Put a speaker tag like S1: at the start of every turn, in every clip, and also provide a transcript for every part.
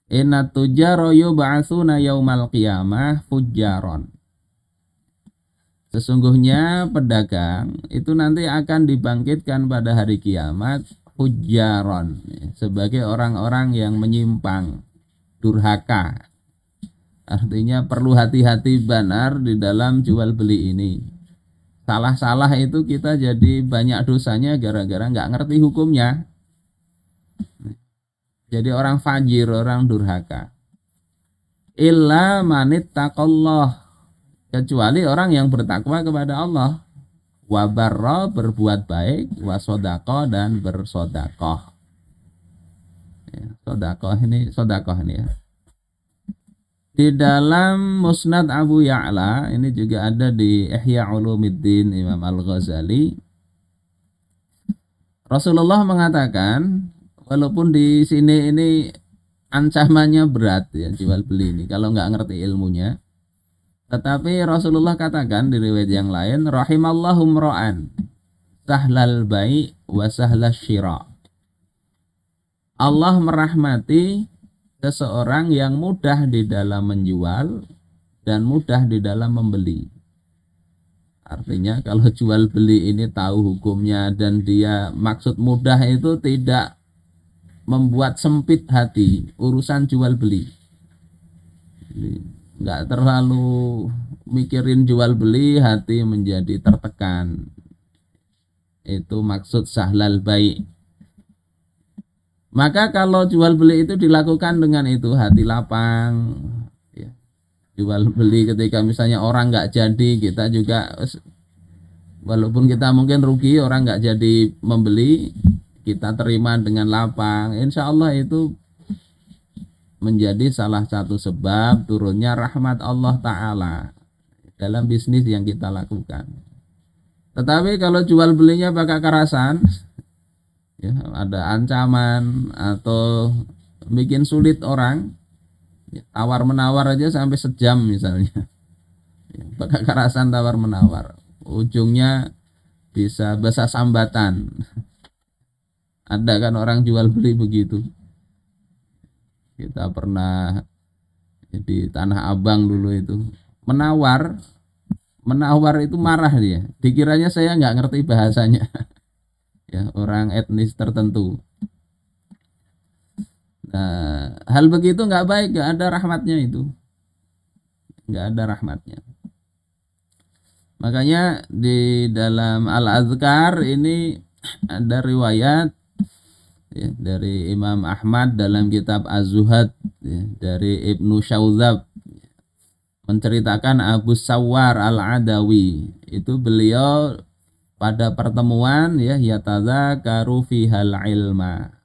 S1: Inna tujjaro yub'atsuna yaumal qiyamah fujjaron. Sesungguhnya pedagang itu nanti akan dibangkitkan pada hari kiamat fujjaron, sebagai orang-orang yang menyimpang, durhaka. Artinya perlu hati-hati benar di dalam jual beli ini. Salah-salah itu kita jadi banyak dosanya gara-gara nggak ngerti hukumnya. Jadi orang fajir, orang durhaka. Illa manittaqallah, kecuali orang yang bertakwa kepada Allah. Wabarra, berbuat baik, wasodako, dan bersodakoh. Ya, sodakoh ini ya. Di dalam Musnad Abu Ya'la, ini juga ada di Ihya Ulumuddin Imam Al-Ghazali. Rasulullah mengatakan, walaupun di sini ini ancamannya berat ya jual beli ini kalau nggak ngerti ilmunya, tetapi Rasulullah katakan di riwayat yang lain, rahimallahu mra'an sahlal bai' wa sahlas syira. Allah merahmati seseorang yang mudah di dalam menjual dan mudah di dalam membeli. Artinya kalau jual beli ini tahu hukumnya dan dia maksud mudah itu tidak membuat sempit hati urusan jual beli. Nggak terlalu mikirin jual beli, hati menjadi tertekan. Itu maksud sahlal baik. Maka kalau jual beli itu dilakukan dengan itu, hati lapang. Ya. Jual beli ketika misalnya orang nggak jadi, kita juga walaupun kita mungkin rugi, orang nggak jadi membeli, kita terima dengan lapang. Insya Allah itu menjadi salah satu sebab turunnya rahmat Allah Ta'ala dalam bisnis yang kita lakukan. Tetapi kalau jual belinya pakai kekerasan, ya, ada ancaman atau bikin sulit orang, ya, tawar menawar aja sampai sejam misalnya, ya, pakai kekerasan tawar menawar, ujungnya bisa bahasa sambatan. Ada kan orang jual beli begitu. Kita pernah di Tanah Abang dulu itu menawar itu marah dia, dikiranya saya nggak ngerti bahasanya. Ya, orang etnis tertentu. Nah, hal begitu nggak baik, nggak ada rahmatnya itu, nggak ada rahmatnya. Makanya di dalam Al-Azkar ini ada riwayat ya, dari Imam Ahmad dalam kitab Az-Zuhad, ya, dari Ibnu Syaudzab menceritakan Abu Sawwar Al-Adawi itu beliau pada pertemuan ya yatadzakaru fihal ilma.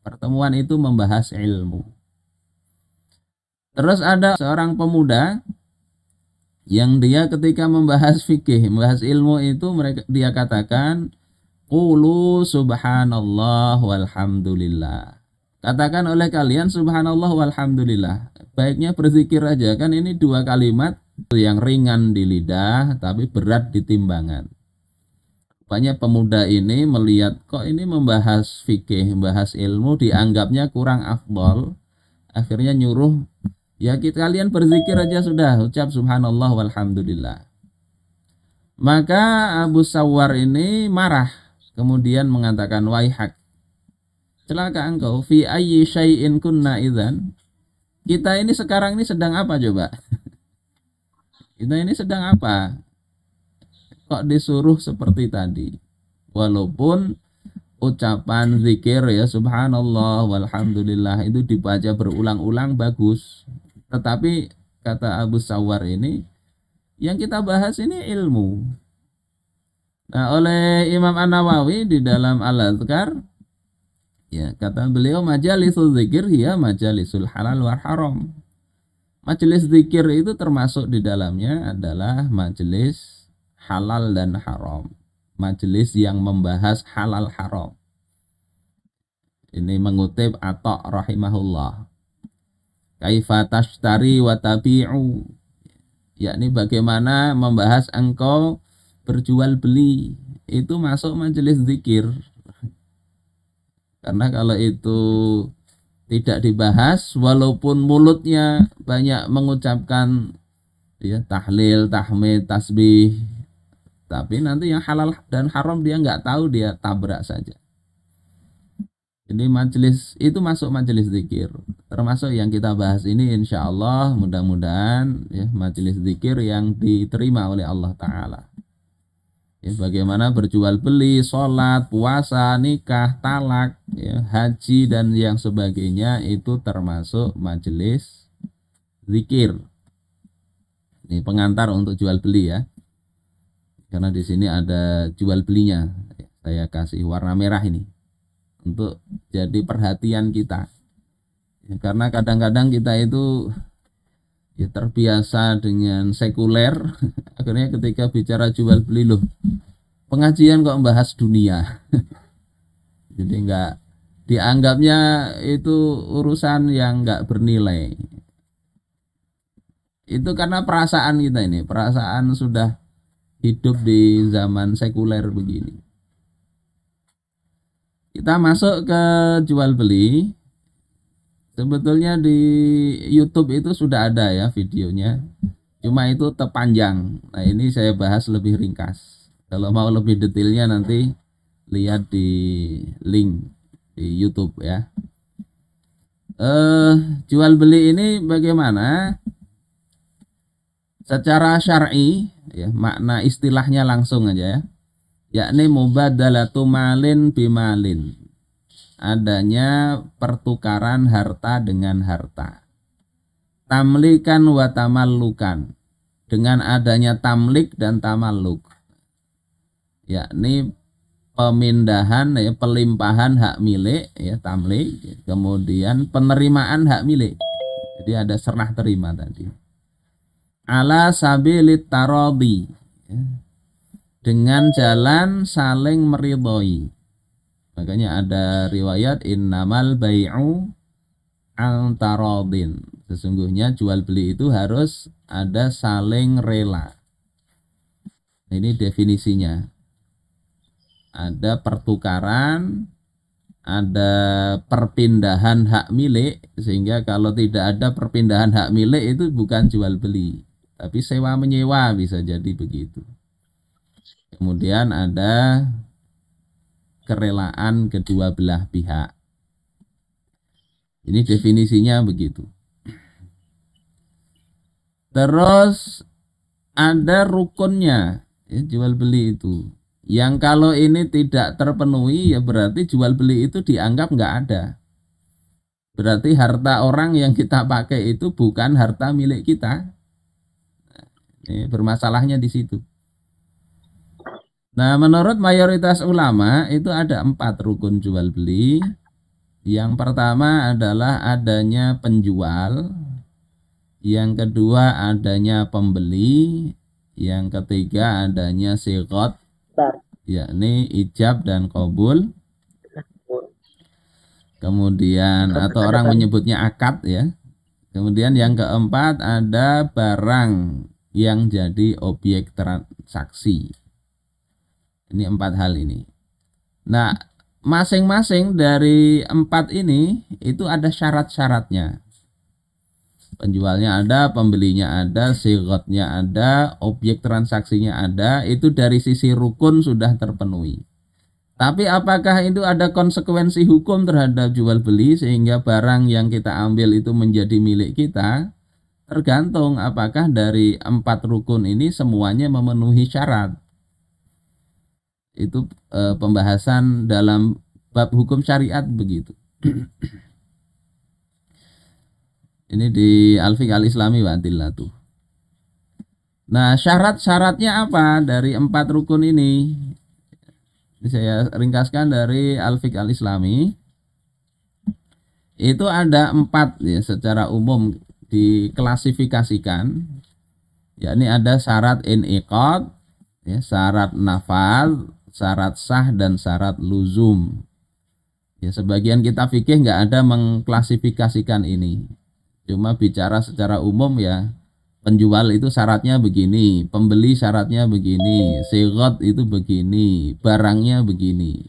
S1: Pertemuan itu membahas ilmu. Terus ada seorang pemuda yang dia ketika membahas fikih, membahas ilmu itu dia katakan qulu subhanallah walhamdulillah. Katakan oleh kalian subhanallah walhamdulillah. Baiknya berzikir aja, kan ini dua kalimat yang ringan di lidah tapi berat di timbangan. Rupanya pemuda ini melihat kok ini membahas fikih, membahas ilmu dianggapnya kurang afdol. Akhirnya nyuruh, ya kalian berzikir aja sudah, ucap subhanallah walhamdulillah. Maka Abu Sawwar ini marah, kemudian mengatakan, waihak, celaka engkau, fi ayyi syai'in kunna idzan. Kita ini sekarang ini sedang apa coba? Kita ini sedang apa? Kok disuruh seperti tadi? Walaupun ucapan zikir ya subhanallah walhamdulillah itu dibaca berulang-ulang bagus. Tetapi kata Abu Sawwar ini, yang kita bahas ini ilmu. Nah, oleh Imam An-Nawawi di dalam Al-Azkar, ya kata beliau majalisul zikir hiya majalisul halal wal haram. Majelis zikir itu termasuk di dalamnya adalah majelis halal dan haram. Majelis yang membahas halal haram. Ini mengutip Atha rahimahullah. Kaifa tashtari wa tabi'u. Yakni bagaimana membahas engkau berjual beli. Itu masuk majelis zikir. Karena kalau itu tidak dibahas walaupun mulutnya banyak mengucapkan ya tahlil, tahmid, tasbih, tapi nanti yang halal dan haram dia nggak tahu, dia tabrak saja. Jadi majelis itu masuk majelis zikir, termasuk yang kita bahas ini, insya Allah mudah-mudahan ya majelis zikir yang diterima oleh Allah Ta'ala. Ya, bagaimana berjual beli, sholat, puasa, nikah, talak, ya, haji dan yang sebagainya itu termasuk majelis zikir. Ini pengantar untuk jual beli ya, karena di sini ada jual belinya. Saya kasih warna merah ini untuk jadi perhatian kita. Ya, karena kadang-kadang kita itu ya terbiasa dengan sekuler, akhirnya ketika bicara jual beli, loh pengajian kok membahas dunia. Jadi enggak, dianggapnya itu urusan yang enggak bernilai. Itu karena perasaan kita ini, perasaan sudah hidup di zaman sekuler begini. Kita masuk ke jual beli. Sebetulnya di YouTube itu sudah ada ya videonya, cuma itu terpanjang. Nah ini saya bahas lebih ringkas. Kalau mau lebih detailnya nanti lihat di link di YouTube ya. Jual beli ini bagaimana? Secara syar'i ya, makna istilahnya langsung aja ya. Yakni mubadalatu malin bimalin. Adanya pertukaran harta dengan harta. Tamlikan wa tamallukan. Dengan adanya tamlik dan tamalluk. Yakni pemindahan ya, pelimpahan hak milik ya, tamlik, kemudian penerimaan hak milik. Jadi ada serah terima tadi. Ala sabilit taradi ya, dengan jalan saling meridhoi. Makanya ada riwayat innamal bai'u an taradin. Sesungguhnya jual beli itu harus ada saling rela. Ini definisinya. Ada pertukaran, ada perpindahan hak milik, sehingga kalau tidak ada perpindahan hak milik itu bukan jual beli, tapi sewa menyewa, bisa jadi begitu. Kemudian ada kerelaan kedua belah pihak. Ini definisinya begitu. Terus ada rukunnya ya, jual beli itu. Yang kalau ini tidak terpenuhi ya berarti jual beli itu dianggap nggak ada. Berarti harta orang yang kita pakai itu bukan harta milik kita. Ini bermasalahnya di situ. Nah, menurut mayoritas ulama itu ada 4 rukun jual beli. Yang pertama adalah adanya penjual, yang kedua adanya pembeli, yang ketiga adanya siqat, yakni ijab dan qabul. Kemudian atau orang menyebutnya akad ya. Kemudian yang keempat ada barang yang jadi objek transaksi. Ini 4 hal ini. Nah, masing-masing dari 4 ini itu ada syarat-syaratnya. Penjualnya ada, pembelinya ada, siqatnya ada, objek transaksinya ada. Itu dari sisi rukun sudah terpenuhi. Tapi apakah itu ada konsekuensi hukum terhadap jual beli sehingga barang yang kita ambil itu menjadi milik kita? Tergantung apakah dari 4 rukun ini semuanya memenuhi syarat. Itu pembahasan dalam bab hukum syariat begitu. Ini di Al-Fiqh Al-Islami wa Adillatuh. Nah, syarat-syaratnya apa dari 4 rukun ini? Ini saya ringkaskan dari Al-Fiqh Al-Islami. Itu ada 4 ya, secara umum diklasifikasikan. Yakni ada syarat in'iqad, ya, syarat nafal, syarat sah dan syarat luzum. Ya, sebagian kitab fikih nggak ada mengklasifikasikan ini. Cuma bicara secara umum ya, penjual itu syaratnya begini, pembeli syaratnya begini, siqat itu begini, barangnya begini.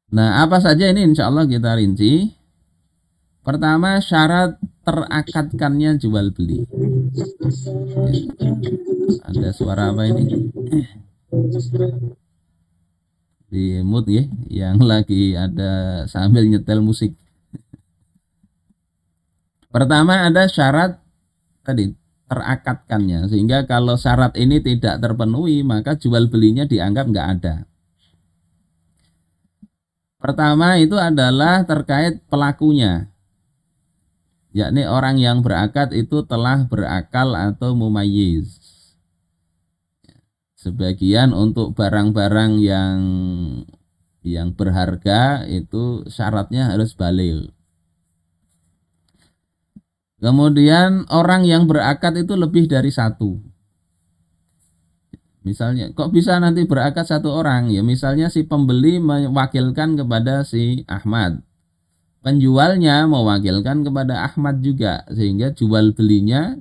S1: Nah, apa saja ini insya Allah kita rinci. Pertama, syarat terakadkannya jual beli. Ada suara apa ini? Di mood ya, yang lagi ada sambil nyetel musik. Pertama ada syarat tadi terakadkannya, sehingga kalau syarat ini tidak terpenuhi maka jual belinya dianggap nggak ada. Pertama itu adalah terkait pelakunya, yakni orang yang berakad itu telah berakal atau mumayyiz. Sebagian untuk barang-barang yang berharga itu syaratnya harus baligh. Kemudian orang yang berakad itu lebih dari satu. Misalnya, kok bisa nanti berakad satu orang? Ya misalnya si pembeli mewakilkan kepada si Ahmad. Penjualnya mewakilkan kepada Ahmad juga. Sehingga jual belinya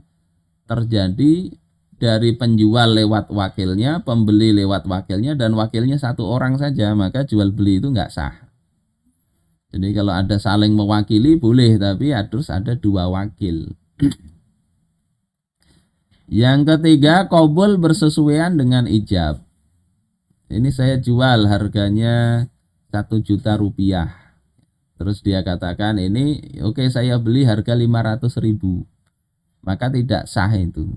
S1: terjadi dari penjual lewat wakilnya, pembeli lewat wakilnya, dan wakilnya satu orang saja. Maka jual beli itu nggak sah. Jadi kalau ada saling mewakili boleh, tapi harus ada dua wakil. Yang ketiga, qabul bersesuaian dengan ijab. Ini saya jual harganya 1 juta rupiah. Terus dia katakan ini oke, saya beli harga 500.000. Maka tidak sah itu.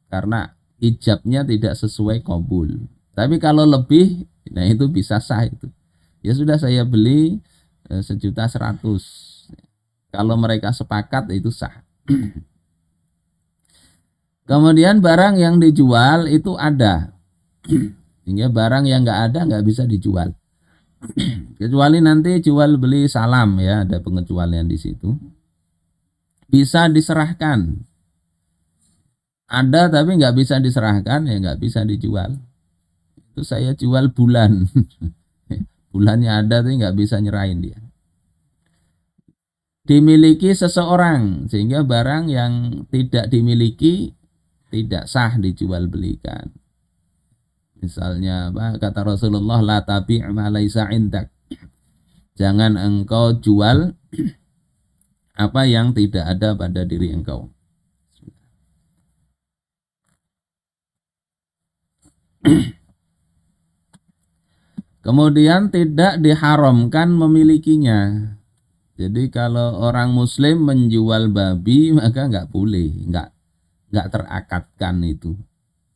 S1: Karena ijabnya tidak sesuai qabul. Tapi kalau lebih, nah itu bisa sah itu. Ya sudah, saya beli 1.100.000. Kalau mereka sepakat itu sah. Kemudian barang yang dijual itu ada. Sehingga barang yang nggak ada nggak bisa dijual. Kecuali nanti jual beli salam ya, ada pengecualian di situ. Bisa diserahkan. Ada tapi nggak bisa diserahkan, ya nggak bisa dijual. Itu saya jual bulan. Bulannya ada tapi nggak bisa nyerahin dia. Dimiliki seseorang, sehingga barang yang tidak dimiliki tidak sah dijual belikan. Misalnya apa kata Rasulullah, la tabi' ma laisa indak. Jangan engkau jual apa yang tidak ada pada diri engkau. Kemudian tidak diharamkan memilikinya. Jadi kalau orang muslim menjual babi maka nggak boleh, nggak terakadkan itu.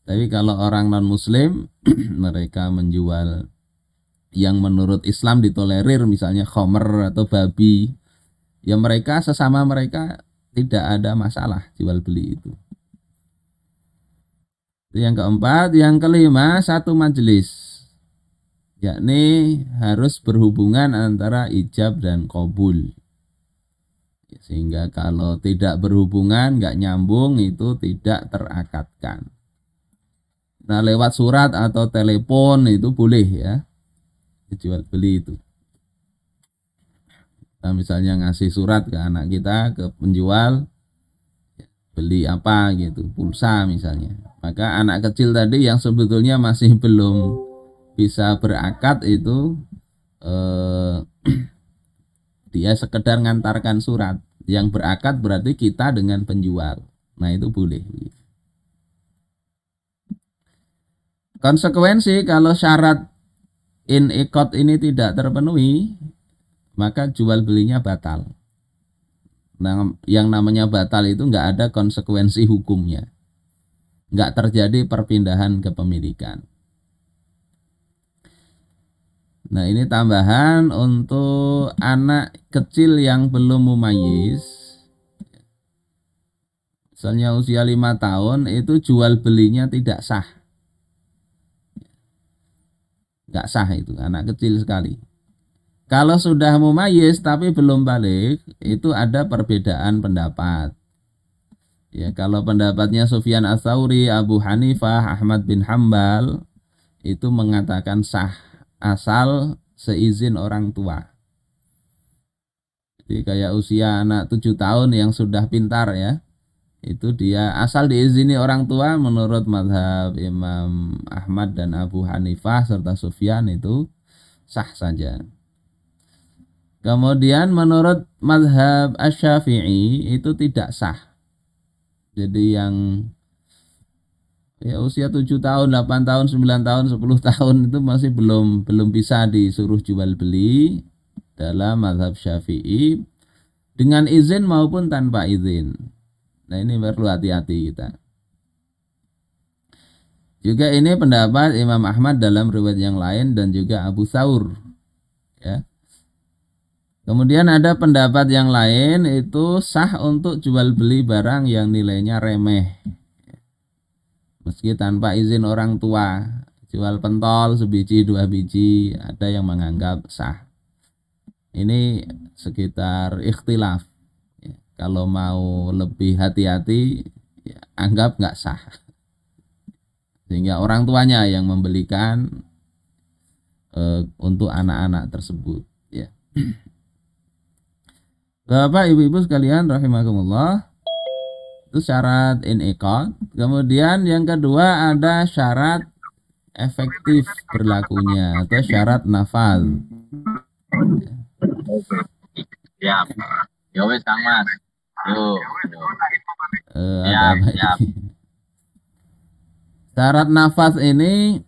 S1: Tapi kalau orang non muslim mereka menjual yang menurut Islam ditolerir, misalnya khomer atau babi, ya mereka sesama mereka tidak ada masalah jual beli itu. Itu yang keempat. Yang kelima, satu majelis, yakni harus berhubungan antara ijab dan qabul. Sehingga kalau tidak berhubungan, nggak nyambung, itu tidak terakadkan. Nah, lewat surat atau telepon itu boleh ya, jual beli itu. Nah, misalnya ngasih surat ke anak kita, ke penjual, beli apa gitu, pulsa misalnya. Maka anak kecil tadi yang sebetulnya masih belum bisa berakad itu dia sekedar ngantarkan surat. Yang berakad berarti kita dengan penjual. Nah itu boleh. Konsekuensi kalau syarat in-iqad ini tidak terpenuhi, maka jual belinya batal. Nah, yang namanya batal itu nggak ada konsekuensi hukumnya. Nggak terjadi perpindahan kepemilikan. Nah ini tambahan untuk anak kecil yang belum mumayyiz. Misalnya usia 5 tahun itu jual belinya tidak sah. Nggak sah itu, anak kecil sekali. Kalau sudah mumayyiz tapi belum balik, itu ada perbedaan pendapat. Ya, kalau pendapatnya Sufyan Ats-Tsauri, Abu Hanifah, Ahmad bin Hambal itu mengatakan sah asal seizin orang tua. Jadi kayak usia anak 7 tahun yang sudah pintar ya, itu dia asal diizini orang tua menurut mazhab Imam Ahmad dan Abu Hanifah serta Sufyan itu sah saja. Kemudian menurut mazhab Asy-Syafi'i itu tidak sah. Jadi yang ya usia 7 tahun, 8 tahun, 9 tahun, 10 tahun itu masih belum bisa disuruh jual beli dalam mazhab Syafi'i dengan izin maupun tanpa izin. Nah, ini perlu hati-hati kita. Juga ini pendapat Imam Ahmad dalam riwayat yang lain dan juga Abu Tsaur, ya. Kemudian ada pendapat yang lain itu sah untuk jual beli barang yang nilainya remeh, meski tanpa izin orang tua. Jual pentol sebiji 2 biji ada yang menganggap sah. Ini sekitar ikhtilaf. Kalau mau lebih hati-hati, ya, anggap nggak sah. Sehingga orang tuanya yang membelikan untuk anak-anak tersebut. Ya. Bapak ibu-ibu sekalian rahimakumullah, itu syarat in'iqad. Kemudian yang kedua ada syarat efektif berlakunya atau syarat nafal.
S2: Siap. Ya wis Kang Mas. Yo.
S1: Ada apa ini? Syarat nafas ini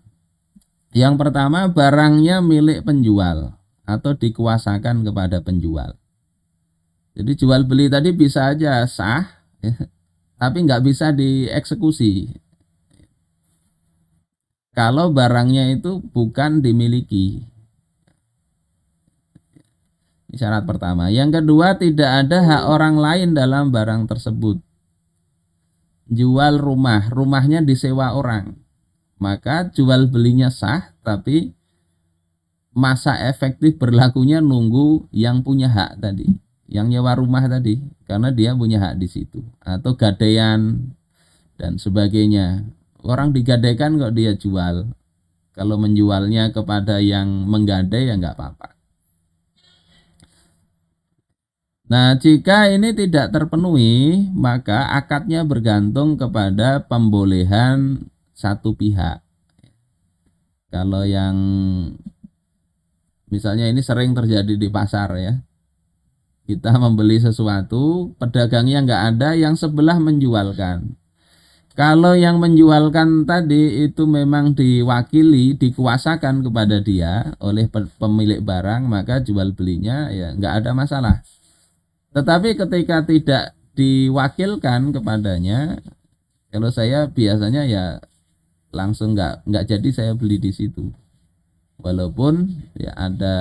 S1: yang pertama barangnya milik penjual atau dikuasakan kepada penjual. Jadi jual beli tadi bisa aja sah, ya, tapi nggak bisa dieksekusi kalau barangnya itu bukan dimiliki. Ini syarat pertama. Yang kedua, tidak ada hak orang lain dalam barang tersebut. Jual rumah, rumahnya disewa orang, maka jual belinya sah, tapi masa efektif berlakunya nunggu yang punya hak tadi, yang nyewa rumah tadi, karena dia punya hak di situ, atau gadaian dan sebagainya. Orang digadaikan kok dia jual. Kalau menjualnya kepada yang menggadai ya nggak apa-apa. Nah, jika ini tidak terpenuhi, maka akadnya bergantung kepada pembolehan satu pihak. Kalau yang misalnya ini sering terjadi di pasar, ya. Kita membeli sesuatu, pedagangnya nggak ada, yang sebelah menjualkan. Kalau yang menjualkan tadi itu memang diwakili, dikuasakan kepada dia oleh pemilik barang, maka jual belinya ya nggak ada masalah. Tetapi ketika tidak diwakilkan kepadanya, kalau saya biasanya ya langsung nggak jadi saya beli di situ. Walaupun ya ada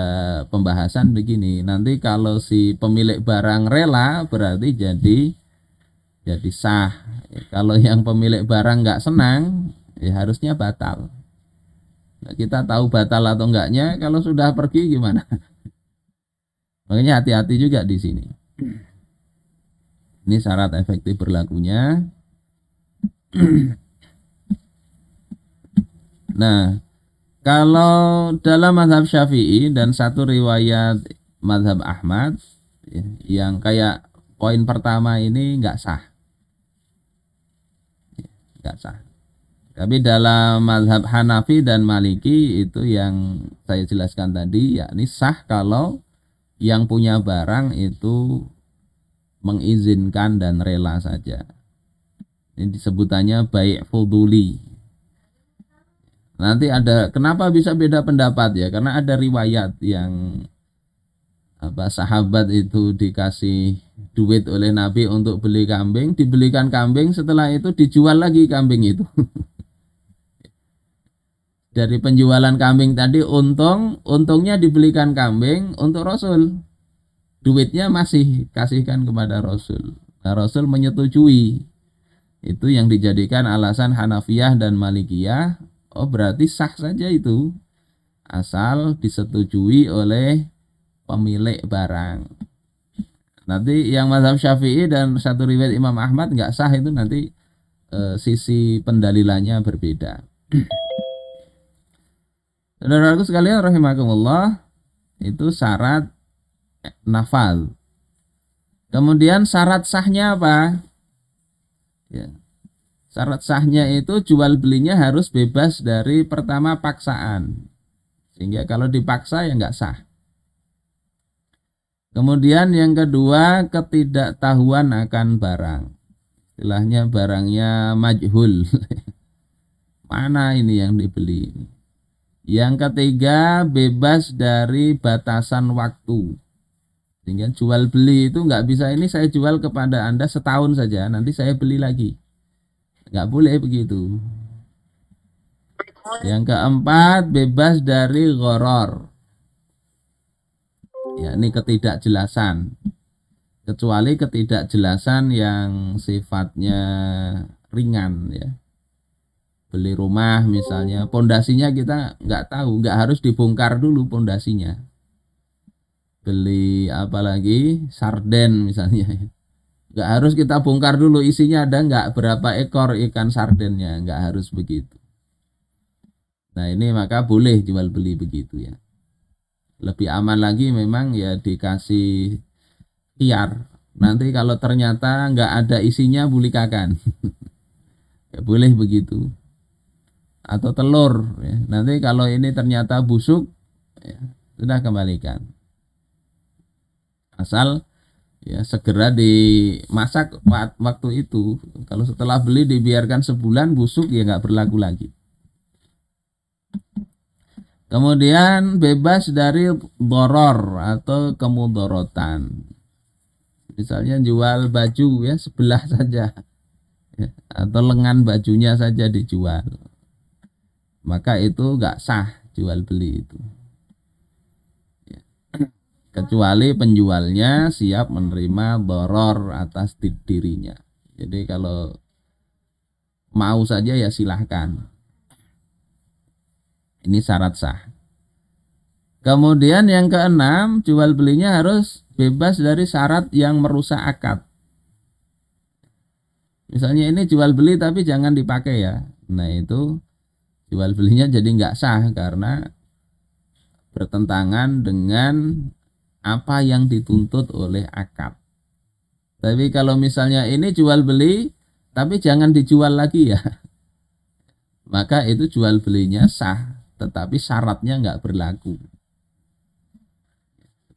S1: pembahasan begini, nanti kalau si pemilik barang rela berarti jadi sah. Ya, kalau yang pemilik barang nggak senang, ya harusnya batal. Nah, kita tahu batal atau enggaknya kalau sudah pergi gimana? Makanya hati-hati juga di sini. Ini syarat efektif berlakunya. Nah, kalau dalam mazhab Syafi'i dan satu riwayat mazhab Ahmad, ya, yang kayak poin pertama ini nggak sah. Nggak sah. Tapi dalam mazhab Hanafi dan Maliki itu yang saya jelaskan tadi, yakni sah kalau yang punya barang itu mengizinkan dan rela saja. Ini disebutannya bai' fuduli. Nanti ada kenapa bisa beda pendapat ya? Karena ada riwayat yang sahabat itu dikasih duit oleh Nabi untuk beli kambing, dibelikan kambing, setelah itu dijual lagi kambing itu. Dari penjualan kambing tadi untungnya dibelikan kambing untuk Rasul. Duitnya masih kasihkan kepada Rasul. Nah, Rasul menyetujui. Itu yang dijadikan alasan Hanafiyah dan Malikiyah. Oh, berarti sah saja itu. Asal disetujui oleh pemilik barang. Nanti yang mazhab Syafi'i dan satu riwayat Imam Ahmad nggak sah itu nanti sisi pendalilannya berbeda. Saudaraku sekalian rahimakumullah, itu syarat nafal. Kemudian syarat sahnya apa? Ya. Syarat sahnya itu jual belinya harus bebas dari pertama paksaan. Sehingga kalau dipaksa ya nggak sah. Kemudian yang kedua, ketidaktahuan akan barang. Istilahnya barangnya majhul. Mana ini yang dibeli? Yang ketiga, bebas dari batasan waktu. Sehingga jual beli itu nggak bisa, ini saya jual kepada Anda setahun saja, nanti saya beli lagi. Nggak boleh begitu. Yang keempat, bebas dari gharar. Ya, ini ketidakjelasan. Kecuali ketidakjelasan yang sifatnya ringan ya. Beli rumah misalnya, pondasinya kita nggak tahu, nggak harus dibongkar dulu pondasinya. Beli apalagi sarden misalnya, nggak harus kita bongkar dulu isinya ada nggak, berapa ekor ikan sardennya, nggak harus begitu. Nah ini maka boleh jual beli begitu ya. Lebih aman lagi memang ya dikasih khiyar. Nanti kalau ternyata nggak ada isinya bulikakan, ya boleh begitu. Atau telur ya. Nanti kalau ini ternyata busuk ya, sudah kembalikan, asal ya segera dimasak waktu itu. Kalau setelah beli dibiarkan sebulan busuk ya nggak berlaku lagi. Kemudian bebas dari doror atau kemudorotan. Misalnya jual baju ya sebelah saja ya, atau lengan bajunya saja dijual, maka itu nggak sah jual beli itu ya. Kecuali penjualnya siap menerima doror atas dirinya. Jadi kalau mau saja ya silahkan, ini syarat sah. Kemudian yang keenam, jual belinya harus bebas dari syarat yang merusak akad. Misalnya ini jual beli tapi jangan dipakai ya, nah itu jual belinya jadi nggak sah karena bertentangan dengan apa yang dituntut oleh akad. Tapi kalau misalnya ini jual beli tapi jangan dijual lagi ya, maka itu jual belinya sah, tetapi syaratnya nggak berlaku.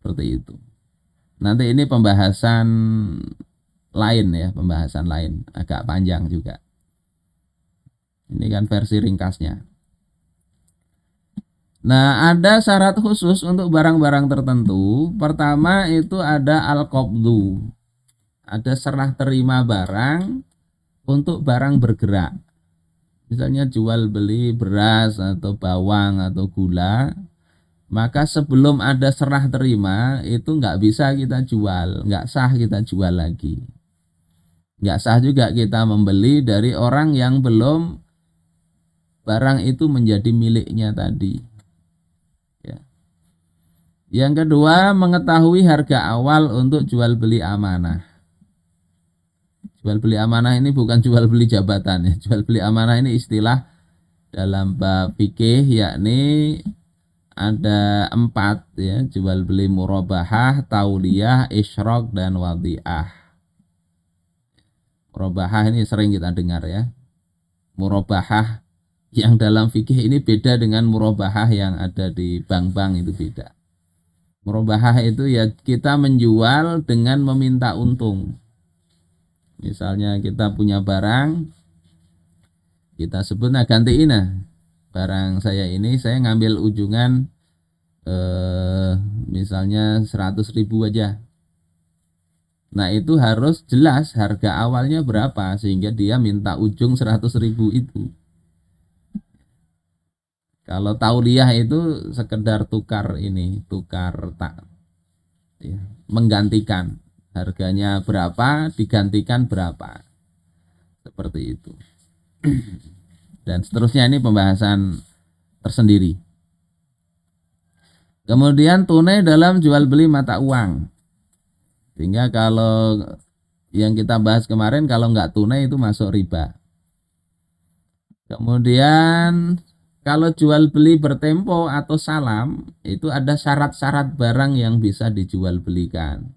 S1: Seperti itu. Nanti ini pembahasan lain ya, pembahasan lain agak panjang juga. Ini kan versi ringkasnya. Nah, ada syarat khusus untuk barang-barang tertentu. Pertama itu ada al-qabdu. Ada serah terima barang untuk barang bergerak. Misalnya jual beli beras atau bawang atau gula, maka sebelum ada serah terima itu nggak bisa kita jual, nggak sah kita jual lagi. Nggak sah juga kita membeli dari orang yang belum barang itu menjadi miliknya tadi. Ya. Yang kedua, mengetahui harga awal untuk jual beli amanah. Jual beli amanah ini bukan jual beli jabatan ya. Jual beli amanah ini istilah dalam bab fikih, yakni ada 4 ya, jual beli murabahah, tauliyah, isyrok dan wadiah. Murabahah ini sering kita dengar ya. Murabahah yang dalam fikih ini beda dengan murabahah yang ada di bank-bank, itu beda. Murabahah itu ya kita menjual dengan meminta untung. Misalnya kita punya barang, kita sebut nah gantiin nah barang saya ini, saya ngambil ujungan misalnya 100.000 aja. Nah itu harus jelas harga awalnya berapa sehingga dia minta ujung 100.000 itu. Kalau tauliyah itu sekedar tukar ini, tukar tak ya, menggantikan harganya berapa digantikan berapa, seperti itu. Dan seterusnya, ini pembahasan tersendiri. Kemudian tunai dalam jual beli mata uang. Sehingga kalau yang kita bahas kemarin kalau nggak tunai itu masuk riba. Kemudian kalau jual beli bertempo atau salam itu ada syarat-syarat barang yang bisa dijual belikan.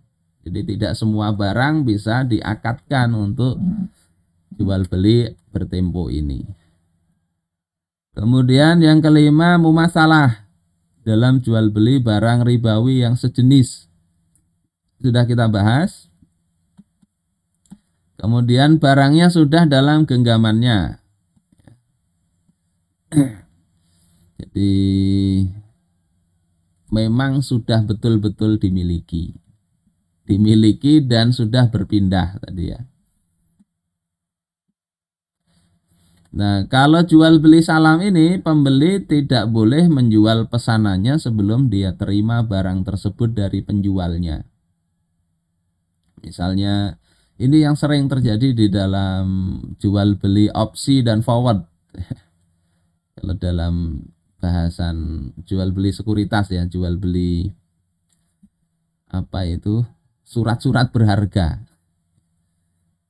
S1: Jadi tidak semua barang bisa diakadkan untuk jual beli bertempo ini. Kemudian yang kelima, mumasalah dalam jual beli barang ribawi yang sejenis. sudah kita bahas. Kemudian barangnya sudah dalam genggamannya. Jadi memang sudah betul-betul dimiliki. Dimiliki dan sudah berpindah tadi ya. Nah, kalau jual beli salam ini, pembeli tidak boleh menjual pesanannya sebelum dia terima barang tersebut dari penjualnya. Misalnya, ini yang sering terjadi di dalam jual beli opsi dan forward. Kalau dalam bahasan jual beli sekuritas ya, jual beli apa itu, surat-surat berharga.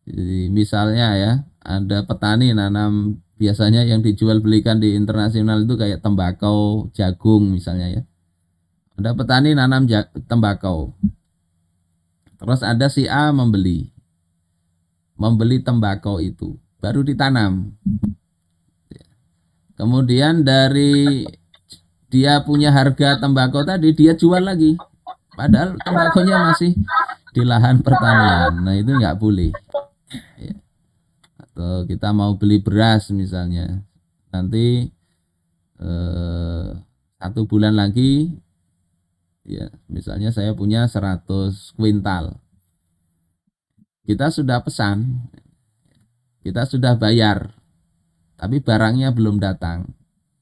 S1: Jadi misalnya ya, ada petani nanam, biasanya yang dijual belikan di internasional itu kayak tembakau, jagung misalnya ya. Ada petani nanam tembakau. Terus ada si A membeli tembakau itu, baru ditanam. Kemudian dari dia punya harga tembakau tadi, dia jual lagi. Padahal tembakonya masih di lahan pertanian. Nah itu nggak boleh. Ya. Atau kita mau beli beras misalnya, nanti 1 bulan lagi, ya misalnya saya punya 100 kuintal. Kita sudah pesan, kita sudah bayar, tapi barangnya belum datang.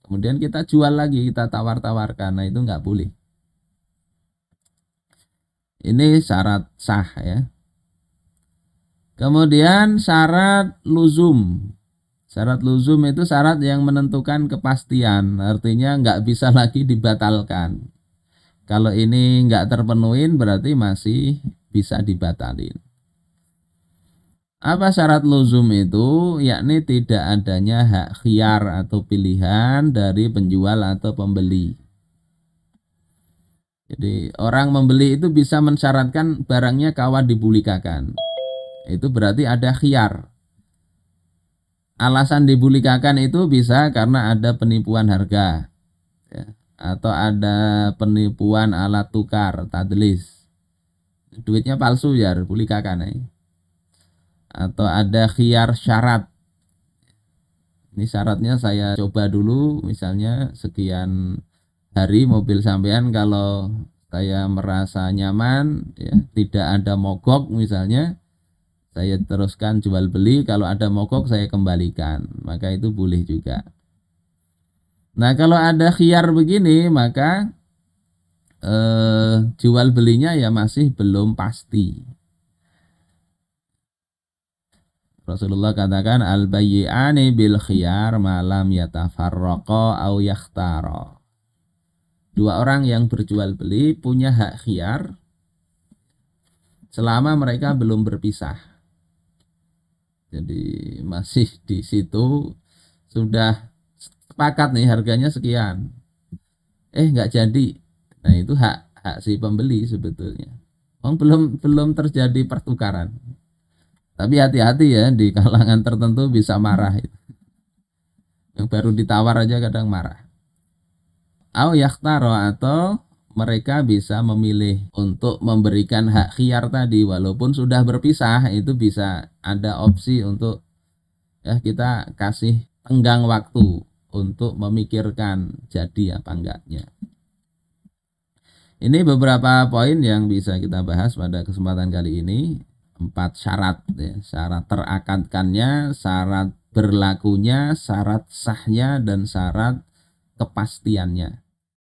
S1: Kemudian kita jual lagi, kita tawar-tawarkan. Nah itu nggak boleh. Ini syarat sah ya. Kemudian syarat luzum. Syarat luzum itu syarat yang menentukan kepastian. Artinya nggak bisa lagi dibatalkan. Kalau ini nggak terpenuhin berarti masih bisa dibatalin. Apa syarat luzum itu? Yakni tidak adanya hak khiyar atau pilihan dari penjual atau pembeli. Jadi orang membeli itu bisa mensyaratkan barangnya kawat dibulikakan. Itu berarti ada khiyar. Alasan dibulikakan itu bisa karena ada penipuan harga ya, atau ada penipuan alat tukar, tadlis. Duitnya palsu ya, bulikakan ya. Atau ada khiyar syarat. Ini syaratnya saya coba dulu, misalnya sekian hari mobil sampean kalau saya merasa nyaman ya, tidak ada mogok misalnya, saya teruskan jual beli, kalau ada mogok saya kembalikan, maka itu boleh juga. Nah kalau ada khiyar begini maka jual belinya ya masih belum pasti. Rasulullah katakan al-bayyi'ani bil khiyar malam yatafarraqa au yakhtara. Dua orang yang berjual beli punya hak khiyar selama mereka belum berpisah. Jadi masih di situ, sudah sepakat nih harganya sekian, nggak jadi. Nah itu hak si pembeli sebetulnya. Belum terjadi pertukaran. Tapi hati-hati ya, di kalangan tertentu bisa marah. Yang baru ditawar aja kadang marah. Au yakhtaro, atau mereka bisa memilih untuk memberikan hak khiyar tadi walaupun sudah berpisah. Itu bisa ada opsi untuk ya kita kasih tenggang waktu untuk memikirkan jadi apa enggaknya. Ini beberapa poin yang bisa kita bahas pada kesempatan kali ini. 4 syarat ya, syarat terakadkannya, syarat berlakunya, syarat sahnya, dan syarat kepastiannya.